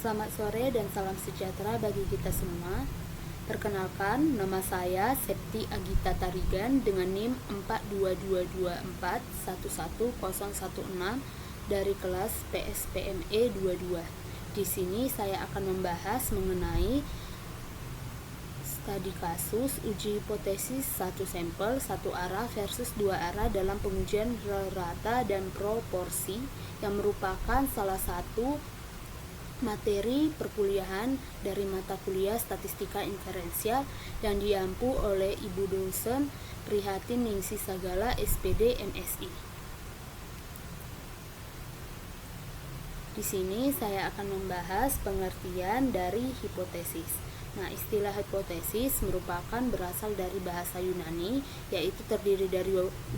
Selamat sore dan salam sejahtera bagi kita semua. Perkenalkan, nama saya Septi Agita Tarigan dengan NIM 42224111016 dari kelas PSPME 22. Di sini saya akan membahas mengenai studi kasus uji hipotesis satu sampel satu arah versus dua arah dalam pengujian rata dan proporsi yang merupakan salah satu materi perkuliahan dari mata kuliah statistika inferensial yang diampu oleh Ibu dosen Prihatin Ningsih Sagala SPD MSI. Di sini saya akan membahas pengertian dari hipotesis. Nah, istilah hipotesis merupakan berasal dari bahasa Yunani, yaitu terdiri dari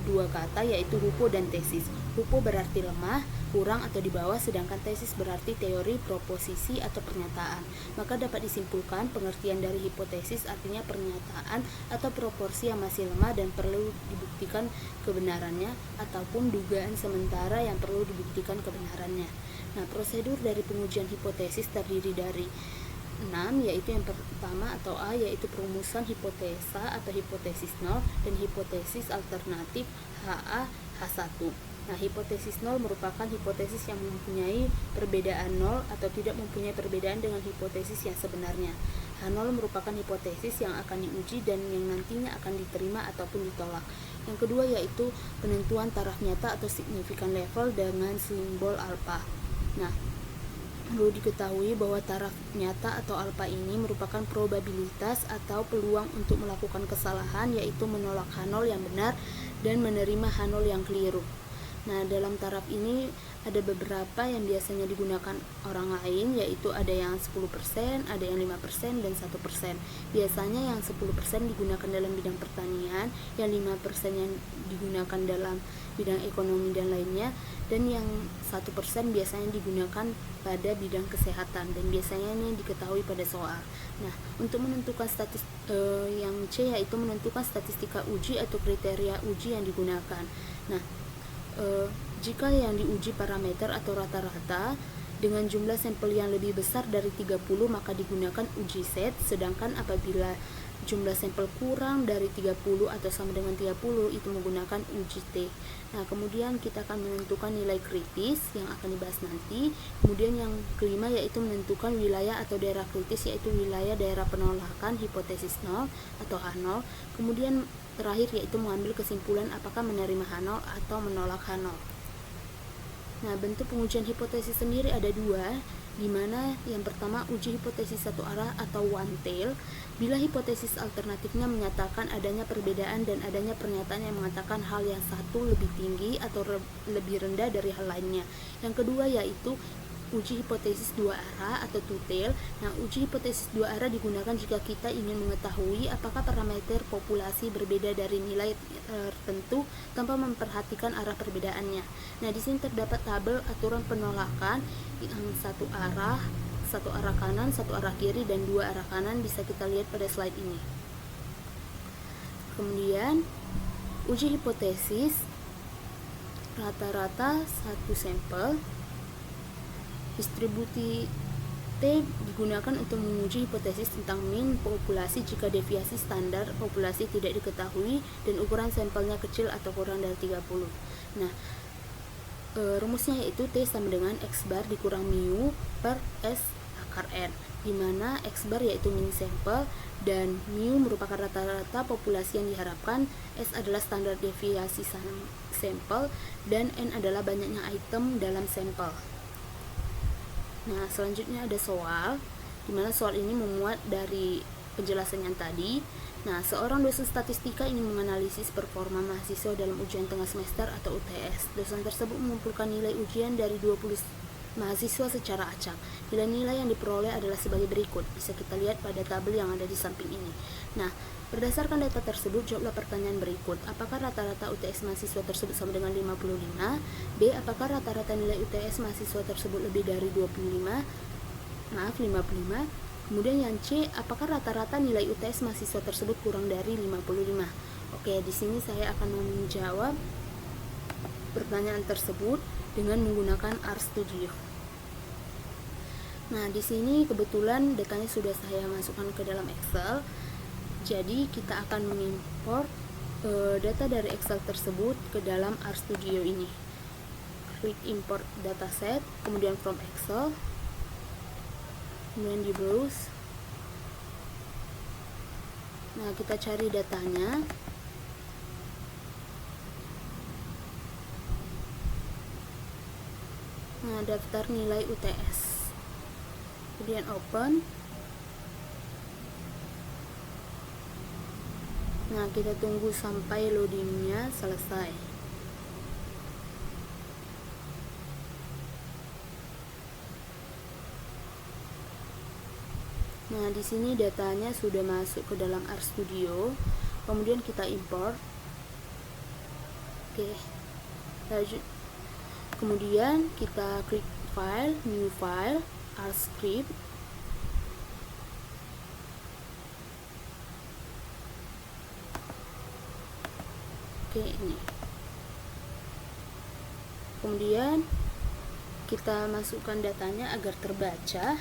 dua kata, yaitu hupo dan tesis. Hupo berarti lemah, kurang atau di bawah, sedangkan tesis berarti teori, proposisi atau pernyataan. Maka dapat disimpulkan pengertian dari hipotesis artinya pernyataan atau proporsi yang masih lemah dan perlu dibuktikan kebenarannya, ataupun dugaan sementara yang perlu dibuktikan kebenarannya. Nah, prosedur dari pengujian hipotesis terdiri dari 6, yaitu yang pertama atau A, yaitu perumusan hipotesa atau hipotesis 0 dan hipotesis alternatif HA H1. Nah, hipotesis 0 merupakan hipotesis yang mempunyai perbedaan 0 atau tidak mempunyai perbedaan dengan hipotesis yang sebenarnya. H0 merupakan hipotesis yang akan diuji dan yang nantinya akan diterima ataupun ditolak. Yang kedua yaitu penentuan taraf nyata atau signifikan level dengan simbol alfa. Nah, perlu diketahui bahwa taraf nyata atau alfa ini merupakan probabilitas atau peluang untuk melakukan kesalahan, yaitu menolak H0 yang benar dan menerima H0 yang keliru. Nah, dalam taraf ini ada beberapa yang biasanya digunakan orang lain, yaitu ada yang 10%, ada yang 5%, dan 1%. Biasanya yang 10% digunakan dalam bidang pertanian, yang 5% yang digunakan dalam bidang ekonomi dan lainnya, dan yang 1% biasanya digunakan pada bidang kesehatan, dan biasanya ini diketahui pada soal. Nah, untuk menentukan yang C yaitu menentukan statistika uji atau kriteria uji yang digunakan. Nah, jika yang diuji parameter atau rata-rata dengan jumlah sampel yang lebih besar dari 30 maka digunakan uji set, sedangkan apabila jumlah sampel kurang dari 30 atau sama dengan 30 itu menggunakan uji T. Nah, kemudian kita akan menentukan nilai kritis yang akan dibahas nanti. Kemudian yang kelima yaitu menentukan wilayah atau daerah kritis, yaitu wilayah daerah penolakan hipotesis 0 atau H0. Kemudian terakhir yaitu mengambil kesimpulan apakah menerima H0 atau menolak H0. Nah, bentuk pengujian hipotesis sendiri ada dua, di mana yang pertama uji hipotesis satu arah atau one tail, bila hipotesis alternatifnya menyatakan adanya perbedaan dan adanya pernyataan yang mengatakan hal yang satu lebih tinggi atau lebih rendah dari hal lainnya. Yang kedua yaitu uji hipotesis dua arah atau two tail. Nah, uji hipotesis dua arah digunakan jika kita ingin mengetahui apakah parameter populasi berbeda dari nilai tertentu tanpa memperhatikan arah perbedaannya. Nah, di sini terdapat tabel aturan penolakan yang satu arah kanan, satu arah kiri, dan dua arah kanan, bisa kita lihat pada slide ini. Kemudian uji hipotesis rata-rata satu sampel. Distribusi T digunakan untuk menguji hipotesis tentang mean populasi jika deviasi standar populasi tidak diketahui dan ukuran sampelnya kecil atau kurang dari 30. Nah, rumusnya yaitu T sama dengan X bar dikurang mu per S akar N, di mana X bar yaitu mean sampel dan mu merupakan rata-rata populasi yang diharapkan, S adalah standar deviasi sampel, dan N adalah banyaknya item dalam sampel. Nah, selanjutnya ada soal, di mana soal ini memuat dari penjelasan yang tadi. Nah, seorang dosen statistika ingin menganalisis performa mahasiswa dalam ujian tengah semester atau UTS. Dosen tersebut mengumpulkan nilai ujian dari 20 mahasiswa secara acak. Nilai-nilai yang diperoleh adalah sebagai berikut. Bisa kita lihat pada tabel yang ada di samping ini. Nah, berdasarkan data tersebut, jawablah pertanyaan berikut. Apakah rata-rata UTS mahasiswa tersebut sama dengan 55? B. Apakah rata-rata nilai UTS mahasiswa tersebut lebih dari 55? 55. Kemudian yang C, apakah rata-rata nilai UTS mahasiswa tersebut kurang dari 55? Oke, di sini saya akan menjawab pertanyaan tersebut dengan menggunakan RStudio. Nah, di sini kebetulan datanya sudah saya masukkan ke dalam Excel. Jadi kita akan mengimport data dari Excel tersebut ke dalam RStudio ini. Klik import dataset, kemudian from Excel, kemudian di browse. Nah, kita cari datanya. Nah, daftar nilai UTS. Kemudian open. Nah, kita tunggu sampai loadingnya selesai. Nah, di sini datanya sudah masuk ke dalam RStudio. Kemudian kita import. Oke. Kemudian kita klik file, new file, RScript. Oke, ini. Kemudian kita masukkan datanya agar terbaca.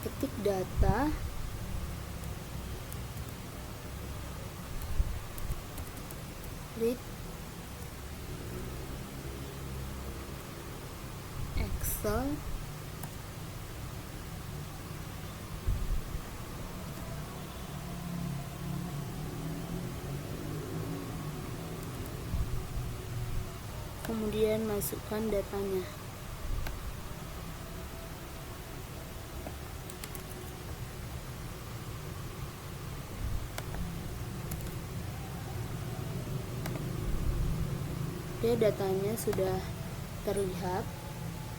Ketik data, read Excel, kemudian masukkan datanya. Oke, datanya sudah terlihat.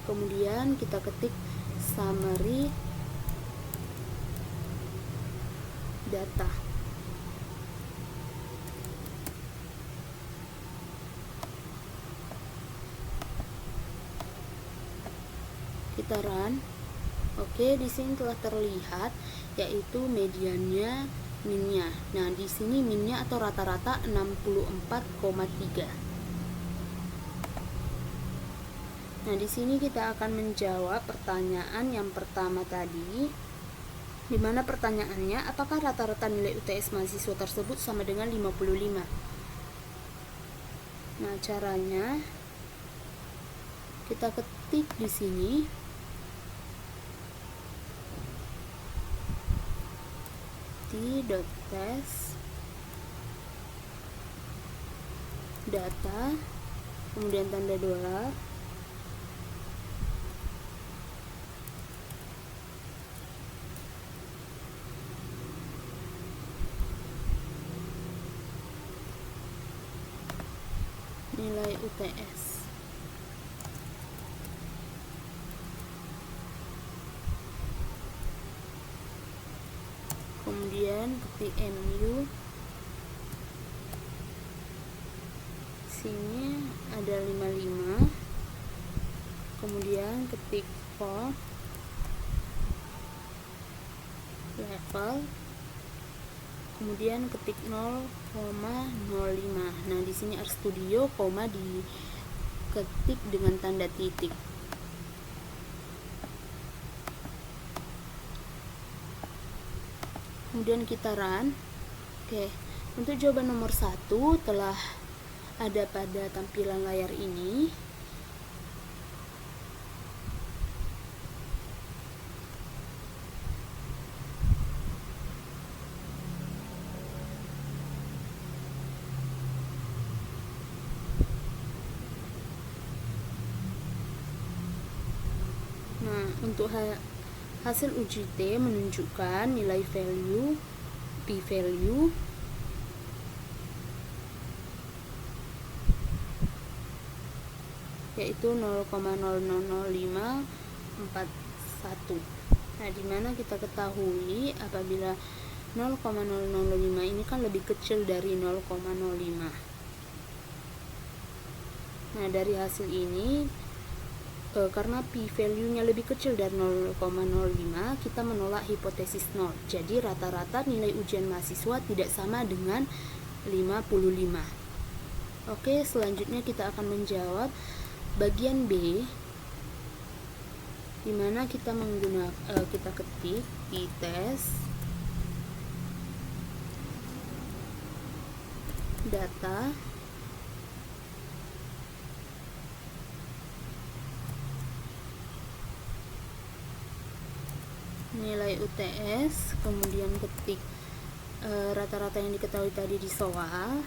Kemudian kita ketik summary data. Kita run. Oke, di sini telah terlihat yaitu mediannya, minnya. Nah, di sini minnya atau rata-rata 64,3. Nah, di sini kita akan menjawab pertanyaan yang pertama tadi, di mana pertanyaannya, apakah rata-rata nilai UTS mahasiswa tersebut sama dengan 55? Nah, caranya kita ketik di sini t.test data, kemudian tanda dolar, nilai UTS. Kemudian ketik MU. Sini ada 55. Kemudian ketik for level. Kemudian ketik 0,05. Nah, di sini RStudio koma diketik dengan tanda titik. Kemudian kita run. Oke, untuk jawaban nomor 1 telah ada pada tampilan layar ini. Nah, untuk hasil uji T menunjukkan nilai value p-value yaitu 0,000541. Nah, dimana kita ketahui apabila 0,005 ini kan lebih kecil dari 0,05. Nah, dari hasil ini karena p-value-nya lebih kecil dari 0,05, kita menolak hipotesis 0. Jadi rata-rata nilai ujian mahasiswa tidak sama dengan 55. Oke, selanjutnya kita akan menjawab bagian B. dimana kita kita ketik t-test data nilai UTS, kemudian ketik rata-rata yang diketahui tadi di soal.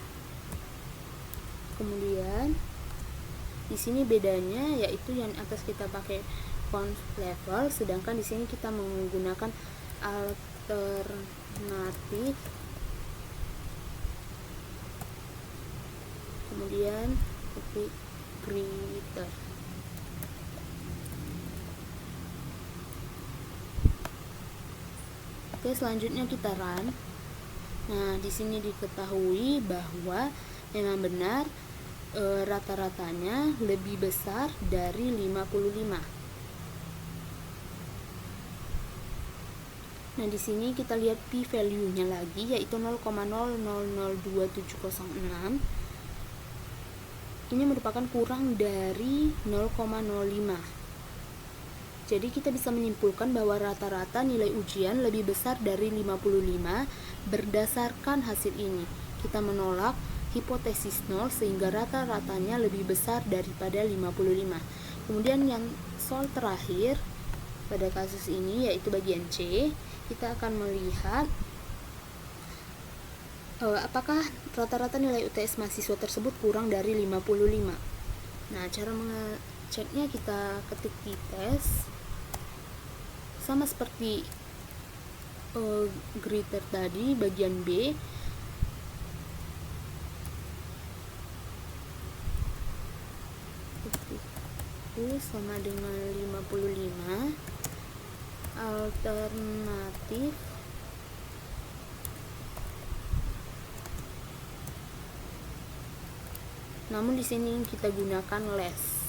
Kemudian di sini bedanya yaitu yang atas kita pakai conv level, sedangkan di sini kita menggunakan alternatif. Kemudian ketik greater. Oke, selanjutnya kita run. Nah, di sini diketahui bahwa memang benar rata-ratanya lebih besar dari 55. Nah, di sini kita lihat p-value-nya lagi yaitu 0,002706. Ini merupakan kurang dari 0,05. Jadi kita bisa menyimpulkan bahwa rata-rata nilai ujian lebih besar dari 55 berdasarkan hasil ini. Kita menolak hipotesis 0 sehingga rata-ratanya lebih besar daripada 55. Kemudian yang soal terakhir pada kasus ini yaitu bagian C, kita akan melihat apakah rata-rata nilai UTS mahasiswa tersebut kurang dari 55. Nah, cara mengeceknya kita ketik t-test sama seperti greater tadi, bagian B. Itu sama dengan 55. Alternatif namun di sini kita gunakan less.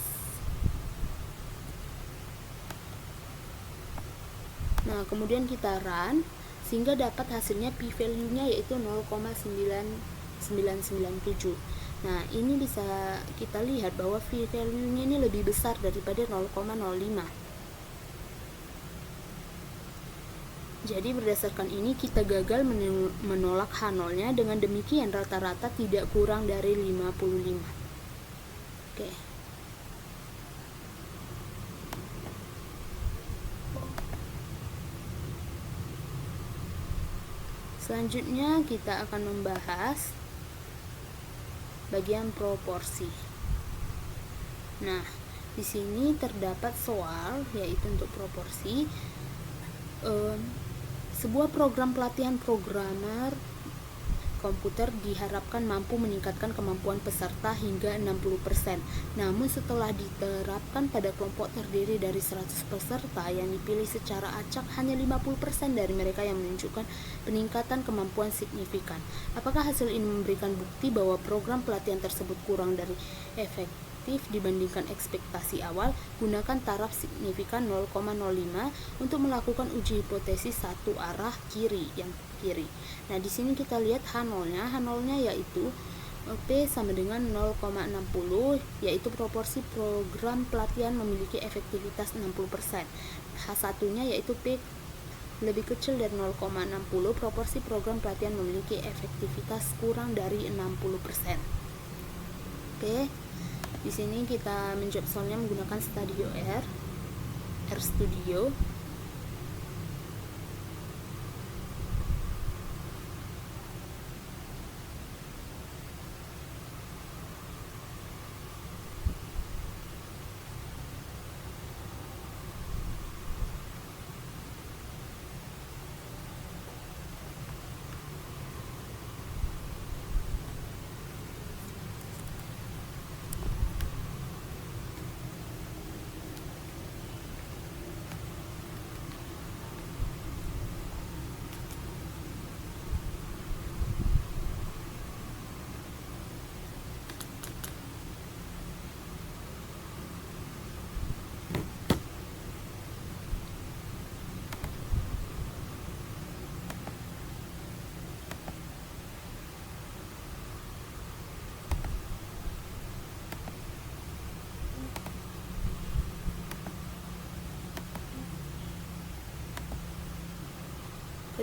Nah, kemudian kita run sehingga dapat hasilnya p-value-nya yaitu 0,9997. Nah, ini bisa kita lihat bahwa p-value-nya ini lebih besar daripada 0,05. Jadi berdasarkan ini kita gagal menolak H0-nya, dengan demikian rata-rata tidak kurang dari 55. Oke. Selanjutnya kita akan membahas bagian proporsi. Nah, di sini terdapat soal yaitu untuk proporsi. Sebuah program pelatihan programmer komputer diharapkan mampu meningkatkan kemampuan peserta hingga 60%. Namun setelah diterapkan pada kelompok terdiri dari 100 peserta yang dipilih secara acak, hanya 50% dari mereka yang menunjukkan peningkatan kemampuan signifikan. Apakah hasil ini memberikan bukti bahwa program pelatihan tersebut kurang dari efektif dibandingkan ekspektasi awal? Gunakan taraf signifikan 0,05 untuk melakukan uji hipotesis satu arah kiri, yang kiri. Nah, di sini kita lihat H0-nya. H0-nya yaitu P sama dengan 0,60, yaitu proporsi program pelatihan memiliki efektivitas 60%. H1-nya yaitu P lebih kecil dari 0,60, proporsi program pelatihan memiliki efektivitas kurang dari 60%. Oke. Di sini kita menjawab soalnya menggunakan Studio RStudio.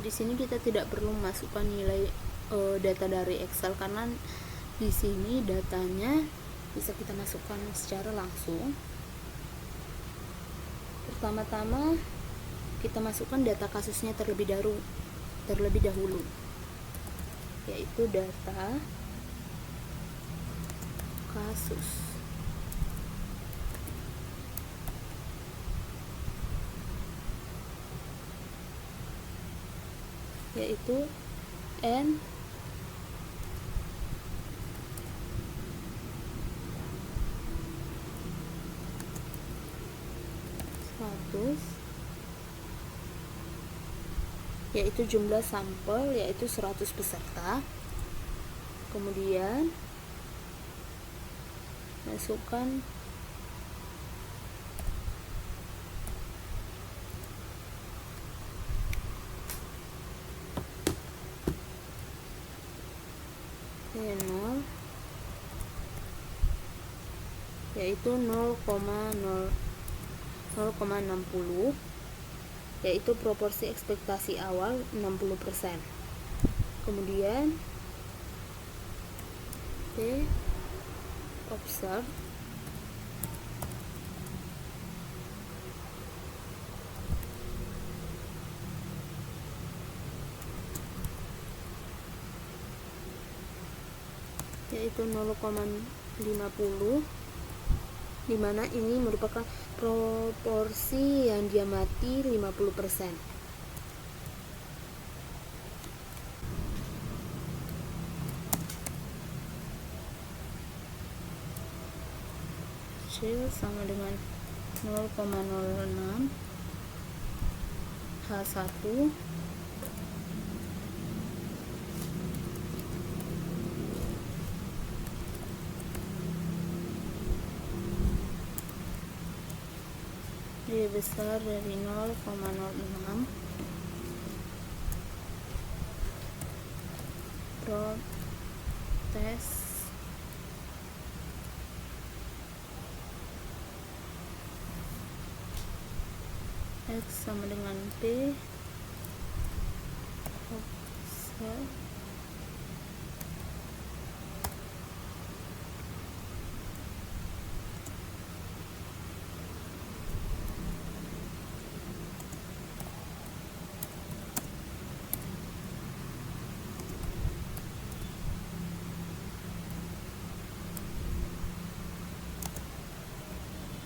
di sini kita tidak perlu masukkan nilai data dari Excel, karena di sini datanya bisa kita masukkan secara langsung. Pertama-tama kita masukkan data kasusnya terlebih dahulu, yaitu data kasus. Yaitu N yaitu jumlah sampel, yaitu 100 peserta. Kemudian masukkan P0, yaitu 0,60, yaitu proporsi ekspektasi awal 60%. Kemudian P observe, yaitu 0,50, dimana ini merupakan proporsi yang diamati 50%. Kecil sama dengan 0,06 H1 lebih besar dari 0,06 protes X sama dengan P observe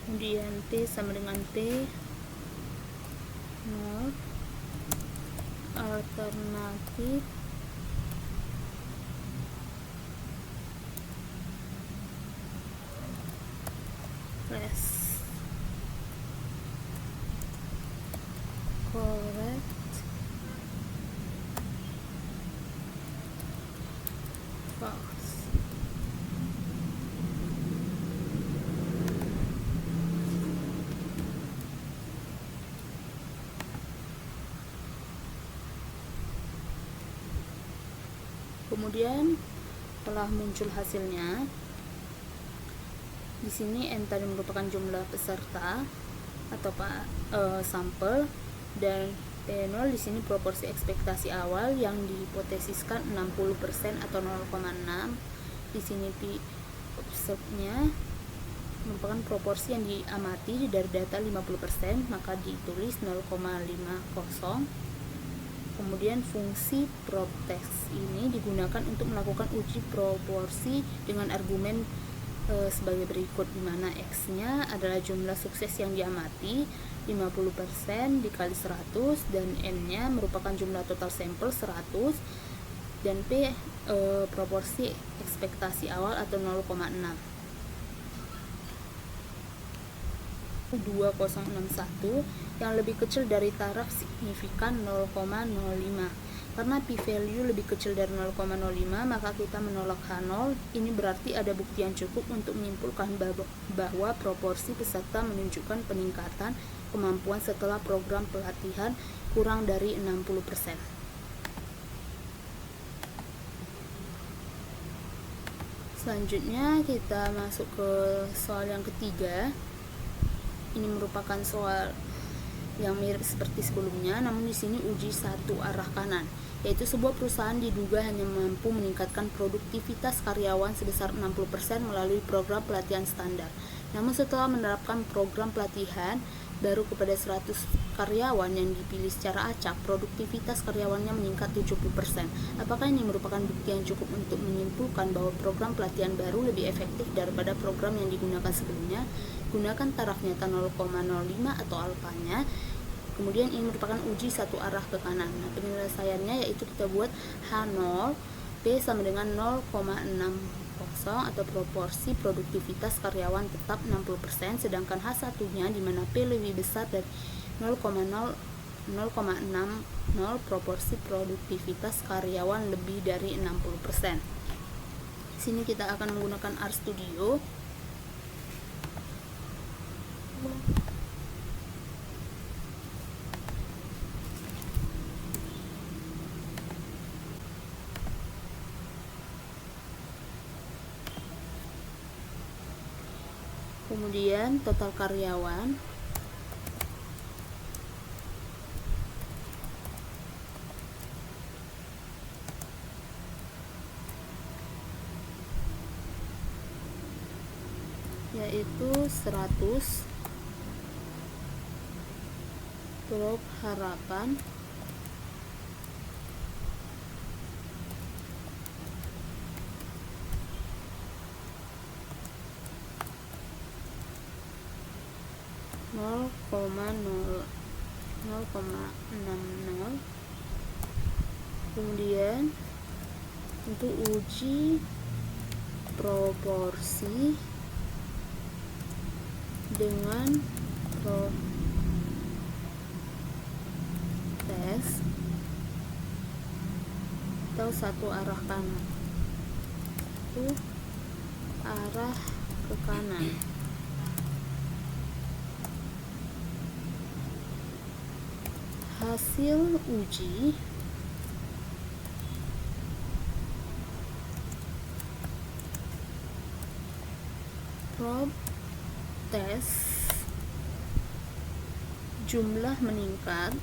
kemudian P sama dengan P 0 alternatif less correct false. Kemudian setelah muncul hasilnya, di sini N tadi merupakan jumlah peserta atau sampel, dan P0 di sini proporsi ekspektasi awal yang dihipotesiskan 60% atau 0,6. Di sini P observe-nya merupakan proporsi yang diamati dari data 50%, maka ditulis 0,50. Kemudian fungsi PROPTEXT ini digunakan untuk melakukan uji proporsi dengan argumen sebagai berikut, di mana X-nya adalah jumlah sukses yang diamati 50% dikali 100, dan N-nya merupakan jumlah total sampel 100, dan P proporsi ekspektasi awal atau 0,6. 2061 yang lebih kecil dari taraf signifikan 0,05. Karena p-value lebih kecil dari 0,05, maka kita menolak H0. Ini berarti ada bukti yang cukup untuk menyimpulkan bahwa proporsi peserta menunjukkan peningkatan kemampuan setelah program pelatihan kurang dari 60%. Selanjutnya kita masuk ke soal yang ketiga. Ini merupakan soal yang mirip seperti sebelumnya, namun di sini uji satu arah kanan, yaitu sebuah perusahaan diduga hanya mampu meningkatkan produktivitas karyawan sebesar 60% melalui program pelatihan standar. Namun setelah menerapkan program pelatihan baru kepada 100 karyawan yang dipilih secara acak, produktivitas karyawannya meningkat 70%. Apakah ini merupakan bukti yang cukup untuk menyimpulkan bahwa program pelatihan baru lebih efektif daripada program yang digunakan sebelumnya? Gunakan taraf nyata 0,05 atau alfanya. Kemudian ini merupakan uji satu arah ke kanan. Nah, penyelesaiannya yaitu kita buat H0 P sama dengan 0,60 atau proporsi produktivitas karyawan tetap 60%, sedangkan H1-nya di mana P lebih besar dari 0,60 proporsi produktivitas karyawan lebih dari 60%. Di sini kita akan menggunakan RStudio. Kemudian total karyawan, yaitu 100 prop harapan nol koma 60. Kemudian untuk uji proporsi dengan tes atau satu arah kanan, itu arah ke kanan. Hasil uji prob tes jumlah meningkat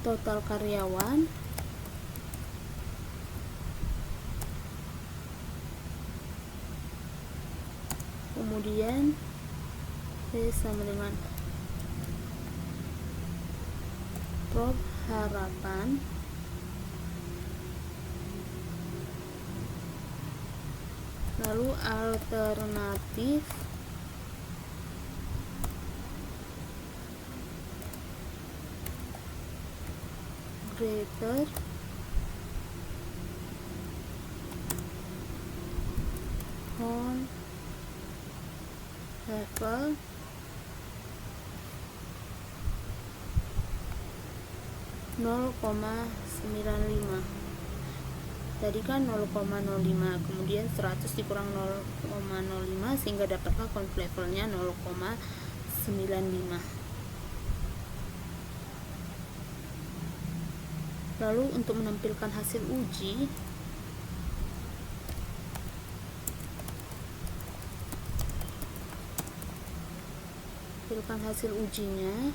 total karyawan kemudian P sama dengan prop harapan lalu alternatif greater on level nol koma 95. Tadi kan 0,05, kemudian 100 dikurang 0,05 sehingga dapatlah count levelnya 0,95. Lalu untuk menampilkan hasil uji, tampilkan hasil ujinya,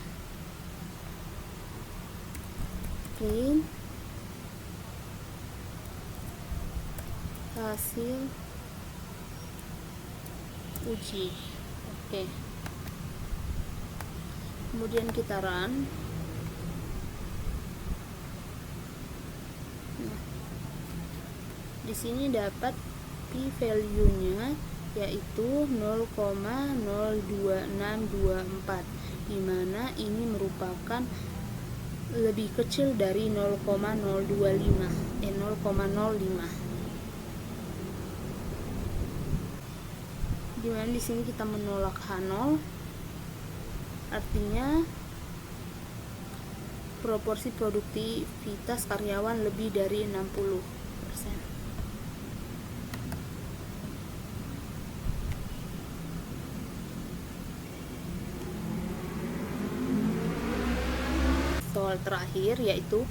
print hasil uji. Oke. Kemudian kita run. Nah, di sini dapat p value-nya yaitu 0,02624, di mana ini merupakan lebih kecil dari 0,025, 0,05. Dimana di sini kita menolak H0, artinya proporsi produktivitas karyawan lebih dari 60%. Soal terakhir yaitu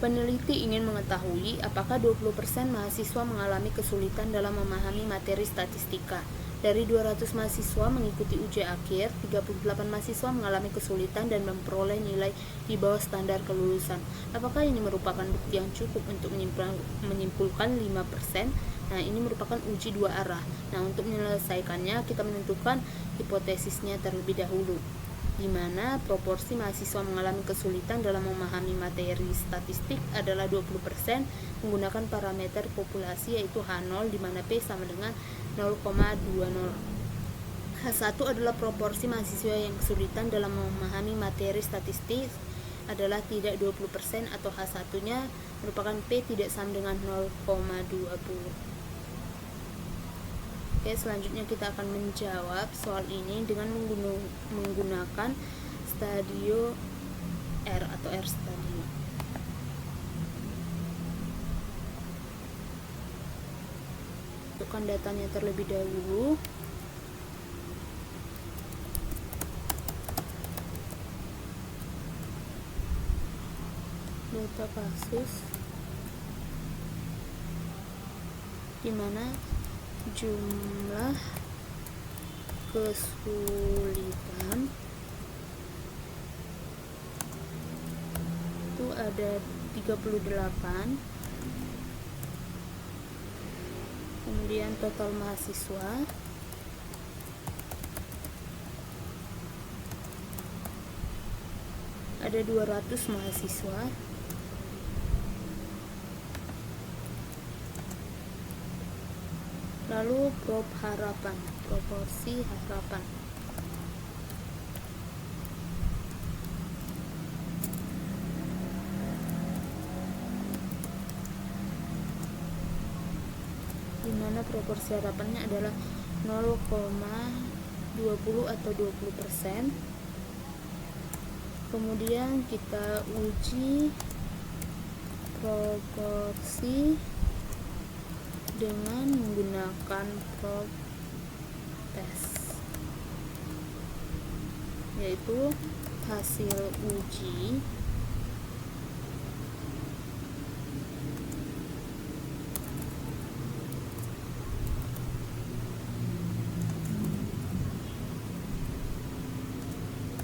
Peneliti ingin mengetahui apakah 20% mahasiswa mengalami kesulitan dalam memahami materi statistika. Dari 200 mahasiswa mengikuti uji akhir, 38 mahasiswa mengalami kesulitan dan memperoleh nilai di bawah standar kelulusan. Apakah ini merupakan bukti yang cukup untuk menyimpulkan 5%? Nah, ini merupakan uji dua arah. Nah, untuk menyelesaikannya, kita menentukan hipotesisnya terlebih dahulu, di mana proporsi mahasiswa mengalami kesulitan dalam memahami materi statistik adalah 20% menggunakan parameter populasi yaitu H0, di mana P sama dengan 0,20. H1 adalah proporsi mahasiswa yang kesulitan dalam memahami materi statistik adalah tidak 20% atau H1-nya merupakan P tidak sama dengan 0,20. Oke, selanjutnya kita akan menjawab soal ini dengan menggunakan stadio R atau R stadio. Masukkan datanya terlebih dahulu. Data kasus di mana jumlah kesulitan itu ada 38, kemudian total mahasiswa ada 200 mahasiswa, lalu proporsi harapan di mana proporsi harapannya adalah 0,20 atau 20%. Kemudian kita uji proporsi dengan menggunakan prob test, yaitu hasil uji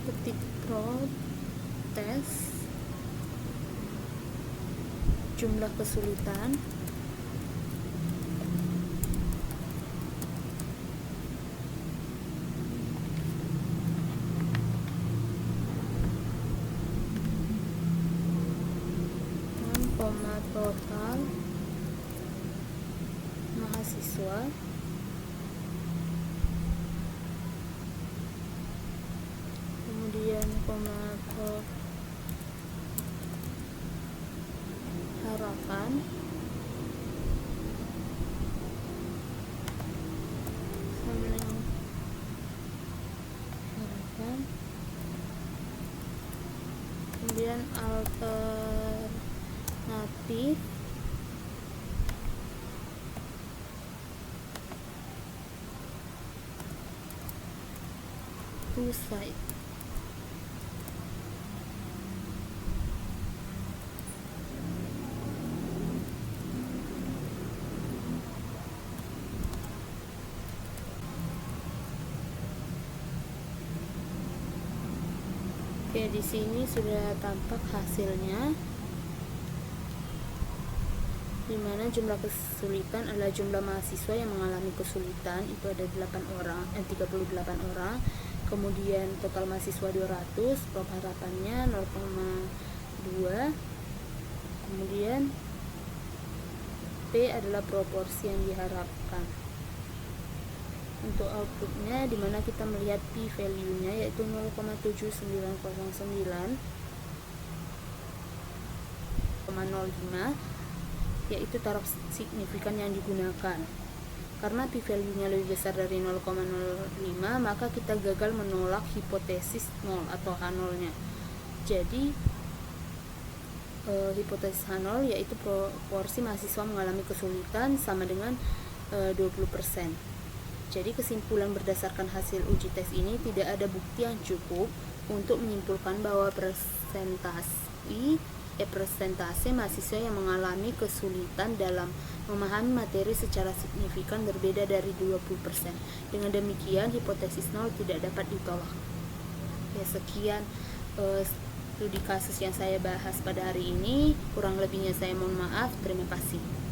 ketik prob test jumlah kesulitan total mahasiswa kemudian harapan kemudian alternatif to site. Oke, di sini sudah tampak hasilnya, di mana jumlah kesulitan adalah jumlah mahasiswa yang mengalami kesulitan itu ada 38 orang, kemudian total mahasiswa 200, prop harapannya 0,2, kemudian P adalah proporsi yang diharapkan. Untuk outputnya dimana kita melihat P value nya yaitu 0,7909,05, yaitu taraf signifikan yang digunakan. Karena P value nya lebih besar dari 0,05, maka kita gagal menolak hipotesis 0 atau H0 nya. Jadi hipotesis H0 yaitu proporsi mahasiswa mengalami kesulitan sama dengan 20%. Jadi kesimpulan berdasarkan hasil uji tes ini tidak ada bukti yang cukup untuk menyimpulkan bahwa presentasi persentase mahasiswa yang mengalami kesulitan dalam memahami materi secara signifikan berbeda dari 20%. Dengan demikian, hipotesis nol tidak dapat ditolak. Ya, sekian studi kasus yang saya bahas pada hari ini. Kurang lebihnya saya mohon maaf. Terima kasih.